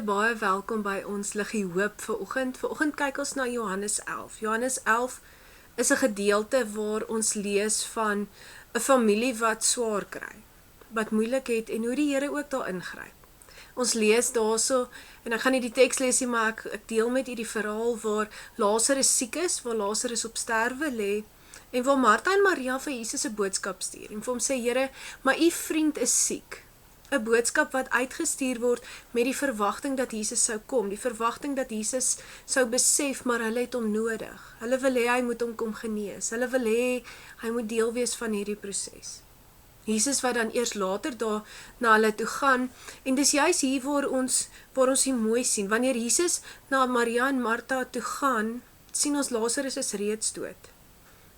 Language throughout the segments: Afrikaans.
baie welkom by ons Liggie Hoop vanoggend. Vanoggend kyk ons na Johannes 11. Johannes 11 is 'n gedeelte waar ons lees van 'n familie wat swaar kry, wat moeilik het en hoe die Here ook daar ingryp. Ons lees daarso, en ek gaan nie die teks lees nie, maar ek deel met u die verhaal waar Lazarus siek is, waar Lazarus op sterwe lê, en waar Martha en Maria vir Jesus 'n boodskap stuur, en vir hom sê, Here, maar u vriend is siek. 'n boodskap wat uitgestuur word met die verwagting dat Jesus sou kom, die verwagting dat Jesus sou besef, maar hulle het hom nodig. Hulle wil hê hy moet hom kom genees. Hulle wil hê hy moet deel wees van hierdie proses. Jesus wat dan eers later daar na hulle toe gaan, en dis juist hier waar ons hier mooi sien. Wanneer Jesus na Maria en Martha toe gaan, sien ons Lazarus is reeds dood.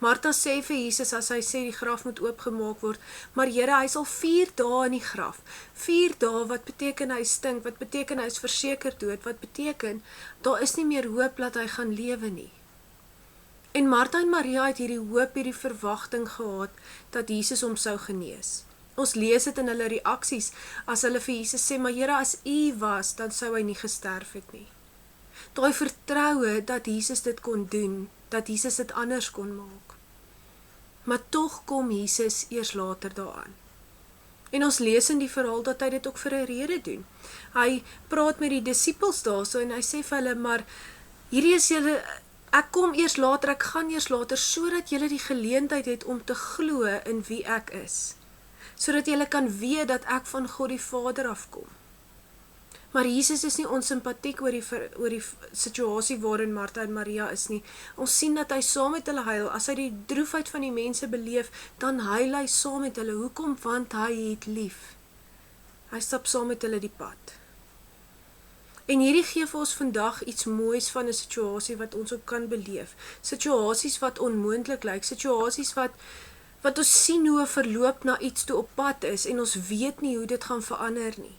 Martha sê vir Jesus, as hy sê die graf moet oopgemaak word, maar Here, hy is al 4 dae in die graf. 4 dae, wat beteken hy stink, wat beteken hy is verseker dood, wat beteken, daar is nie meer hoop dat hy gaan lewe nie. En Martha en Maria het hierdie hoop, hierdie verwagting gehad, dat Jesus hom sou genees. Ons lees dit in hulle reaksies, as hulle vir Jesus sê, maar Here, as u was, dan sou hy nie gesterf het nie. Daai vertroue dat Jesus dit kon doen, dat Jesus dit anders kon maak. Maar tog kom Jesus eers later daaraan. En ons lees in die verhaal dat hy dit ook vir 'n rede doen. Hy praat met die disippels daarso en hy sê vir hulle, maar hierdie is julle, ek kom eers later, ek gaan eers later, sodat julle die geleentheid het om te glo in wie ek is. Sodat julle kan weet dat ek van God die Vader afkom. Maar Jesus is nie onsympatiek oor die situasie waarin Martha en Maria is nie. Ons sien dat hy saam met hulle huil. As hy die droefheid van die mense beleef, dan huil hy saam met hulle. Hoekom? Want hy het lief. Hy stap saam met hulle die pad. En hierdie gee vir ons vandag iets moois van 'n situasie wat ons ook kan beleef. Situasies wat onmoontlik lyk, situasies wat ons sien hoe 'n verloop na iets toe op pad is en ons weet nie hoe dit gaan verander nie.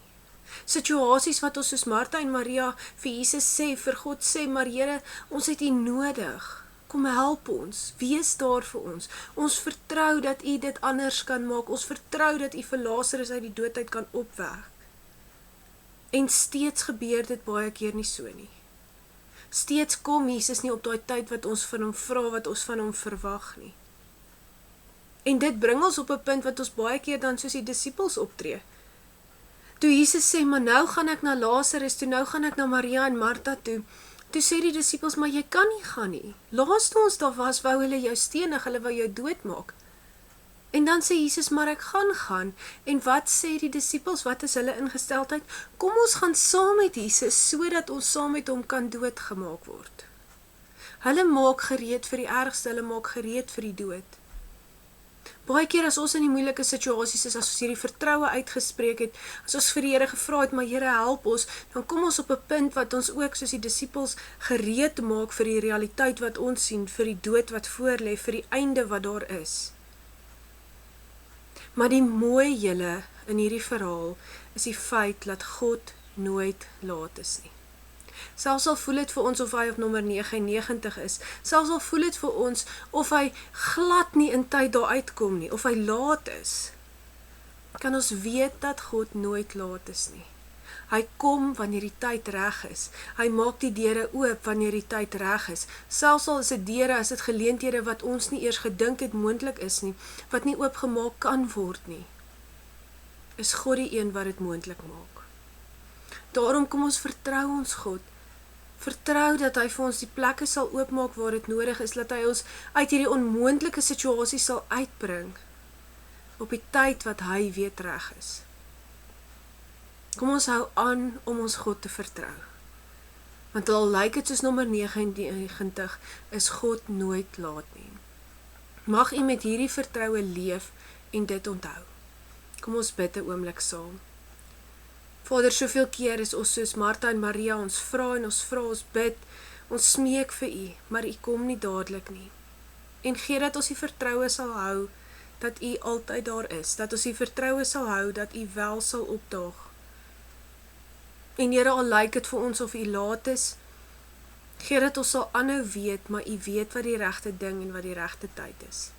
Situasies wat ons soos Martha en Maria vir Jesus sê, vir God sê, maar Here, ons het u nodig. Kom help ons, wees daar vir ons. Ons vertrou dat u dit anders kan maak. Ons vertrou dat u vir Lazarus uit die dood uit kan opwek. En steeds gebeur dit baie keer nie so nie. Steeds kom Jesus nie op daai tyd wat ons van hom vra, wat ons van hom verwag nie. En dit bring ons op 'n punt wat ons baie keer dan soos die disippels optree. Toe Jesus sê, maar nou gaan ek na Lazarus toe, nou gaan ek na Maria en Martha toe. Toe sê die disippels, maar jy kan nie gaan nie. Laas toe ons daar was, wou hulle jou stenig, hulle wou jou doodmaak. En dan sê Jesus, maar ek gaan. En wat sê die disippels, wat is hulle ingesteldheid? Kom ons gaan saam met Jesus, sodat ons saam met hom kan doodgemaak word. Hulle maak gereed vir die ergste, hulle maak gereed vir die dood. Baie keer as ons in die moeilike situasies is, as ons hierdie vertroue uitgespreek het, as ons vir die Here gevra het, maar Here help ons, dan kom ons op 'n punt wat ons ook soos die disippels gereed maak vir die realiteit wat ons sien, vir die dood wat voorlê, vir die einde wat daar is. Maar die mooi julle in hierdie verhaal is die feit dat God nooit laat is nie. Selfs al voel dit vir ons of hy op nommer 99 is, selfs al voel dit vir ons of hy glad nie in tyd daar uitkom nie, of hy laat is, kan ons weet dat God nooit laat is nie. Hy kom wanneer die tyd reg is. Hy maak die deure oop wanneer die tyd reg is. Selfs al is dit deure, is dit geleenthede wat ons nie eers gedink het moontlik is nie, wat nie oopgemaak kan word nie, is God die een wat dit moontlik maak. Daarom kom ons vertrou ons God. Vertrou dat hy vir ons die plekke sal oopmaak waar dit nodig is, dat hy ons uit hierdie onmoontlike situasie sal uitbring, op die tyd wat hy weet reg is. Kom ons hou aan om ons God te vertrou. Want al lyk dit soos nommer 99, is God nooit laat nie. Mag u met hierdie vertroue leef en dit onthou. Kom ons bid 'n oomblik saam. Vader, soveel keer is ons soos Martha en Maria, ons vra, ons bid, ons smeek vir u, maar u kom nie dadelik nie. En gee dat ons die vertroue sal hou, dat u altyd daar is, dat ons die vertroue sal hou, dat u wel sal opdaag. En Here, al lyk dit vir ons of u laat is, gee dat ons sal aanhou weet, maar u weet wat die regte ding en wat die regte tyd is.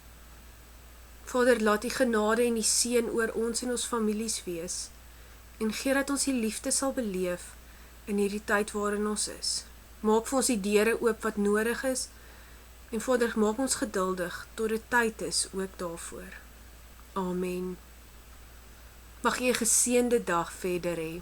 Vader, laat die genade en die seën oor ons en ons families wees, en gee dat ons die liefde sal beleef, in hierdie tyd waarin ons is. Maak vir ons die deure oop wat nodig is, en Vader, maak ons geduldig tot dit tyd is ook daarvoor. Amen. Mag jy 'n geseënde dag verder hê.